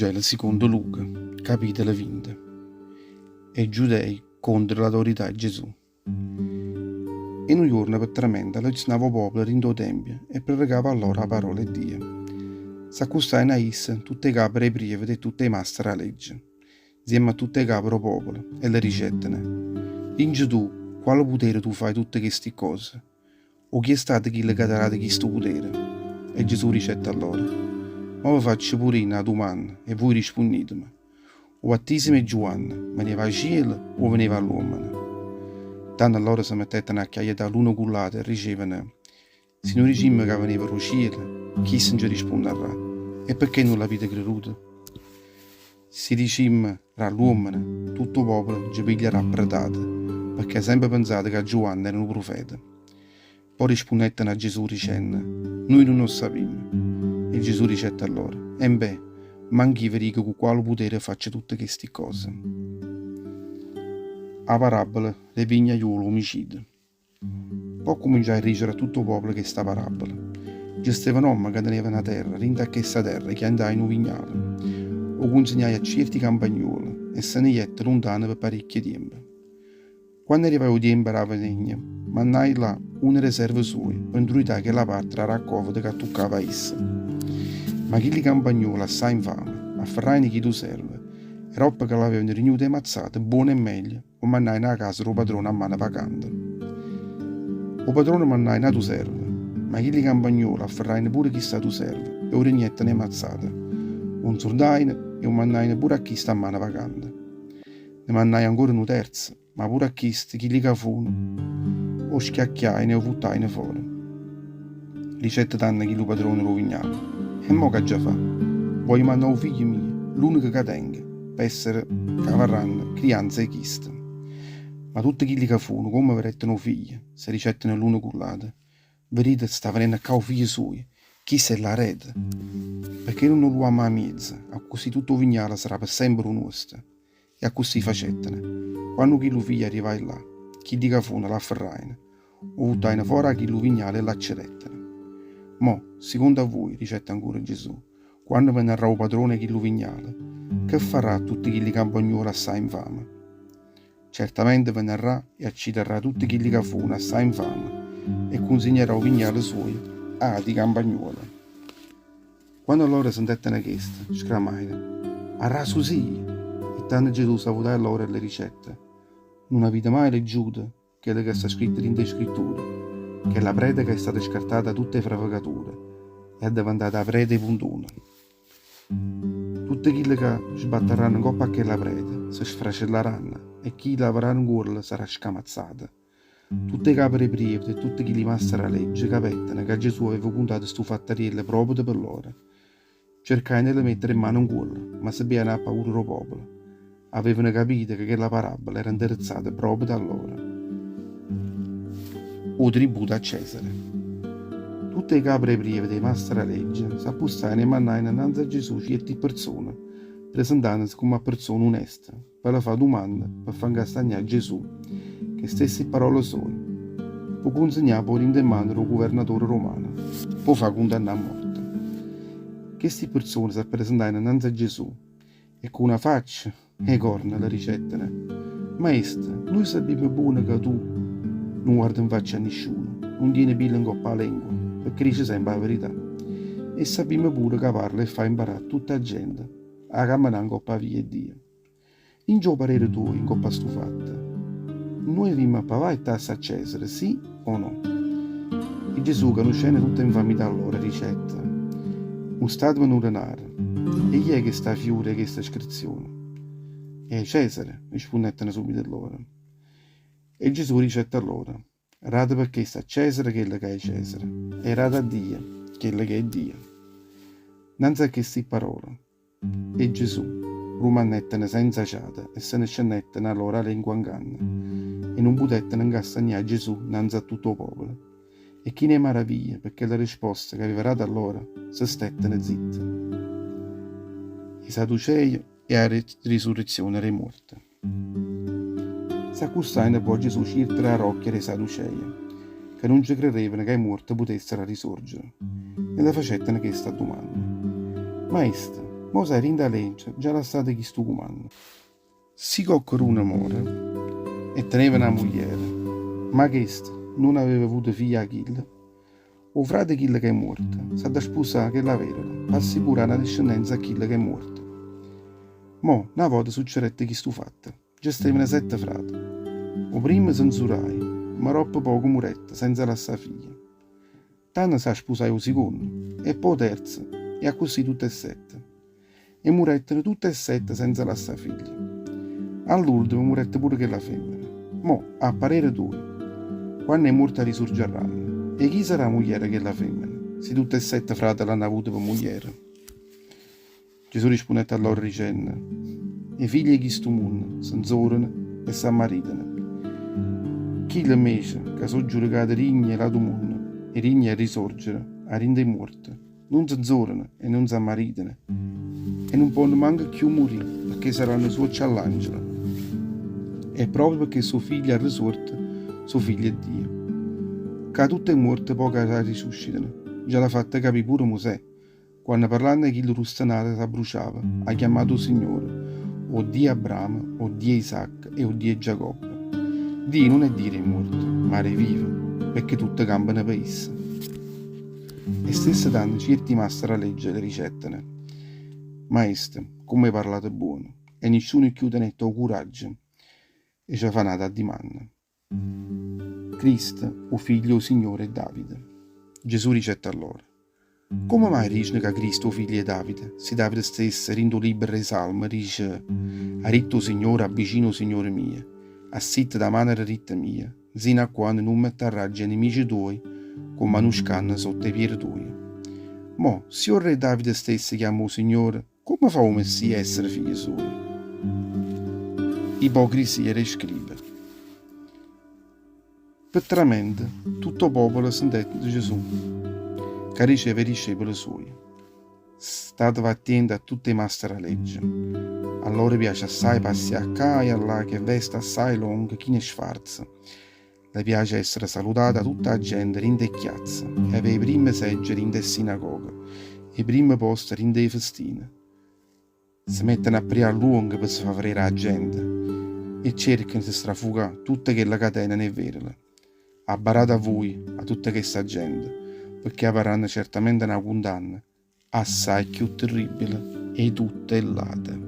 Vangelo secondo Luca, capitolo 20. E i giudei contro l'autorità di Gesù. In un giorno per tremenda leggiznavo popolo rindo tempio e predicava a loro la parola di Dio. S'accostava in essa tutte le capre e prive e tutte le mastere a legge, insieme a tutte le capre popolo, e le ricettene. Vinci tu, quale potere tu fai tutte queste cose? O chi è stato chi le caterà di questo potere? E Gesù ricetta a loro. Ma vi faccio pure una domanda e voi rispondetemi. O battesimo di Giovanni veniva al cielo o veniva all'uomo? Tanto allora si mettettero a chiacchierare l'uno con l'altro e dicevano: se noi diciamo che veniva al cielo, chi se ne risponderà? E perché non l'avete creduto? Se diciamo tra l'uomo, tutto il popolo ci piglierà predato, perché ha sempre pensato che Giovanni era un profeta. Poi rispondettero a Gesù dicendo: noi non lo sappiamo. E Gesù ricetta a loro: e beh, manchi vi dico con quale potere faccio tutte queste cose. A parabola le vignaiolo omicidio. Poi cominciò a rigere a tutto il popolo che sta parabola. Gestiva un uomo che teneva una terra, rinda a questa terra, che andava in un vignale. O consegnai a certi campagnoli e se ne jette lontano per parecchio tempo. Quando arrivava il tempo era venigna, mandai là una riserva sua, per indurare che la parte era raccolta che toccava a essa. Ma chi li campagnoli assai infame, afferrai chi tu serve, e roba che l'avevano rinuta e mazzata, buona e meglio, o mandai a casa lo padrone a mano vacante. O padrone mandai a tu serve, ma chi li campagnoli afferrai pure chi sta tu serve, e ora niente ne mazzata. Un sordaine e un mandai pure a chi sta a mano vacante. Ne mandai ancora un terzo, ma pure a chi li cafuno, o schiacchiai ne o buttai fuori. Ricette tanto chi lo padrone lo vignale. E mo che già fa? Vuoi mandare un figlio mio, l'unico che tengo, per essere cavarranno, crianza e chiste. Ma tutti quelli che furono, come verettero figli, se ricettano l'uno con l'altro, vedete sta venendo a cavo figli suoi, chi se la rete? Perché non lo ama a mezzo, a così tutto il vignale sarà per sempre un nostro. E a così facettene. Quando chi lo figlio arrivai là, chi di cafuna l'afferraino, o buttaino fuori a chi lo vignale e l'accedettene. Mo, secondo a voi, ricetta ancora Gesù, quando verrà il padrone chi lo vignale, che farà tutti quelli campagnoli assai infame? Certamente verrà e acciderà tutti quelli che furono assai infame e consegnerà il vignale suo a di campagnoli. Quando allora sentettene questo, scramaino: arraso sì! E tanto Gesù salutò loro le ricette. Non avete mai leggiuto quello che sta scritto in scritture, che la preda che è stata scartata da tutte le fregature è diventata preda e puntuna. Tutti quelli che sbatteranno in coppa a quella preda si sfracelleranno e chi lavoreranno in cuore sarà scamazzato. Tutte le capre prive e tutti chi li mastera la legge capettano che Gesù aveva puntato stu fattorielle proprio per loro. Cercando di mettere in mano un cuore, ma sappiano a paura del popolo. Avevano capito che quella parabola era indirizzata proprio da loro. O tributo a Cesare. Tutte le capre prive dei mastri a legge si appustavano e mandavano innanzi a Gesù certe persone, presentandosi come a persone oneste, per fare domande, per far incastagnare Gesù, che stesse parole sue, poi consegnare poi in mano al governatore romano, poi fa condannare a morte. Queste persone si presentavano innanzi a Gesù e con una faccia e corna le ricettano: Maestro, noi sappiamo buono che tu non guardi in faccia a nessuno, non tieni pila in coppa la lingua, perché dice sempre la verità. E sappiamo pure che parla e fa imparare tutta la gente a camminare in coppa via e Dio. In gio parere tuo in coppa stufatta, noi abbiamo pagare tasse a Cesare, sì o no? E Gesù, che non scende tutta infamità allora, ricetta: un stato per un denaro, e chi è che sta a fiore questa iscrizione? È Cesare, rispondettero subito loro. E Gesù ricetta loro: rata perché sta a Cesare quello che è Cesare, e rata a Dio quello che è Dio. Nanza a queste parole, e Gesù rumanettene senza ciata e se ne scennettene allora lingua inganna, e non potettene incastagnare Gesù nanzi a tutto il popolo. E chi ne maraviglia, perché la risposta che aveva da allora se stettene zitti. I Sadducei e la risurrezione dei morti. S'accustaino poi Gesù circa la rocchia dei Sadducei, che non ci credevano che i morti potessero risorgere, e le facettero questa domanda: Maestro, Mo sai, rinda legge, già la state chi stu comando. Si coccero un amore e teneva una moglie, ma questa non aveva avuto figlia a Achille. O frate Achille che è morto, sa da sposare che la vera, per assicurare una discendenza a Achille che è morto. Mo, una volta succedette chi stu fatta, già stavano 7 frati. O primo censurai, ma troppo poco muretta, senza lasciare figlia. Tanto sa sposare o secondo, e poi terzo, e a così tutte e 7. E murettero tutte e 7 senza lasciare figlia. All'ultimo murette pure che la femmina. Mo, a parere tuo, quando è morta risorgeranno, e chi sarà moglie che la femmina, se tutte e 7 frate l'hanno avuto per moglie? Gesù rispondette a loro dicendo, i figli di sto mondo s'inzorano e s'ammaritano. Chi le invece, che sono giudicati rigni e lato mondo, e rigni a risorgere, a rinde morte, non s'inzorano e non s'ammaritano, e non possono manco più morire, perché saranno suocci all'angelo. E proprio perché suo figlio è risorto, suo figlio è Dio. Che tutte è morte poi che la risuscitano, già l'ha fatta capire pure Mosè, quando parlando che il rustanate si bruciava, ha chiamato il Signore, o Dio Abramo, o Dio Isacco e o Dio Giacobbe. Dio non è dire morto, ma è vivo, perché tutte campano per essa. E stesse tanto certi mastri a leggere le ricettene. Maestro, come hai parlato buono, e nessuno più tenette il coraggio, e ci fa nata a dimanda. Cristo, o figlio o Signore Davide. Gesù ricetta a loro. Come mai dice che Cristo, figlio di Davide, se Davide stesso, rindo libero e salmo, dice, ha ritto Signore, avvicino Signore mio, assitte da mano ritta mia, sino a quando non mi atterraggi ai nemici tuoi, come non scanna sotto i piedi tuoi. Mo, se il re Davide stesso chiamò Signore, come fa un Messia a essere figlio suo? Ipocrisia e scrive. Petramente, tutto il popolo sentette di Gesù, che riceve i discepoli suoi. State attenti a tutte le mastre a legge. A loro piace assai passare qua e là che veste assai lungo chi ne sfarza. Le piace essere salutata tutta la gente in de chiazze e avere i primi seggi in de sinagoga e i primi posti in de festine. Si mettono a aprire a lungo per favorire la gente e cercano di strafugare tutte quelle catene nel verle. Abbarate a voi, a tutta questa gente, perché avranno certamente una condanna assai più terribile e tutte late.